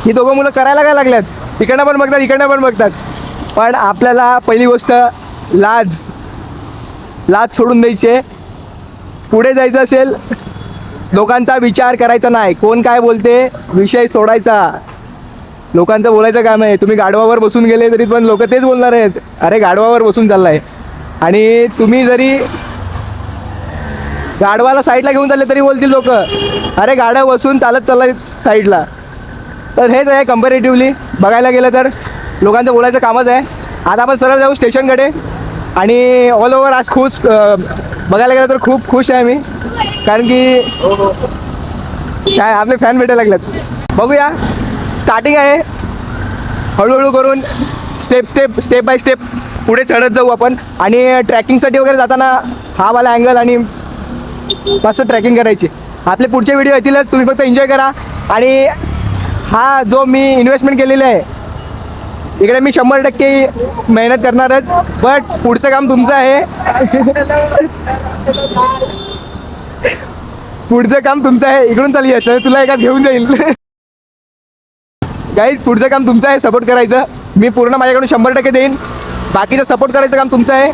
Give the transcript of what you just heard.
ही दोघं मुलं करायला काय लागल्यात, तिकडनं पण बघतात इकडनं पण बघतात. पण आपल्याला पहिली गोष्ट लाज लाज सोडून द्यायची आहे. पुढे जायचं असेल लोकांचा विचार करायचा नाही, कोण काय बोलते विषय सोडायचा. लोकांचं बोलायचं काम आहे. तुम्ही गाढवावर बसून गेले तरी पण लोक तेच बोलणार आहेत, अरे गाढवावर बसून चाललाय. आणि तुम्ही जरी गाढवाला साईडला घेऊन चालले तरी बोलतील लोक, अरे गाढव बसून चालत चाललाय साईडला. तर हेच आहे कम्पॅरेटिव्हली बघायला गेलं तर लोकांचं बोलायचं कामच आहे. आता आपण सरळ जाऊ स्टेशनकडे. आणि ऑल ओव्हर आज खुश बघायला गेलं तर खूप खुश आहे मी, कारण की काय आपले फॅन भेटायला लागलेत. बघूया, स्टार्टिंग आहे, हळूहळू करून स्टेप बाय स्टेप पुढे चढत जाऊ आपण. आणि ट्रॅकिंगसाठी वगैरे जाताना हा वाला अँगल आणि मस्त ट्रॅकिंग करायची. आपले पुढचे व्हिडिओ येतीलच, तुम्ही फक्त एन्जॉय करा. आणि हा जो मी इन्व्हेस्टमेंट केलेली आहे इकडे मी 100% मेहनत करणारच, बट पुढचं काम तुमचं आहे. पुढचं काम तुमचं आहे. इकडून चालू यश, तुला एका घेऊन जाईल. गाईज पुढचं काम तुमचं आहे, सपोर्ट करायचं. मी पूर्ण माझ्याकडून 100% देईन, बाकीचं सपोर्ट करायचं काम तुमचं आहे.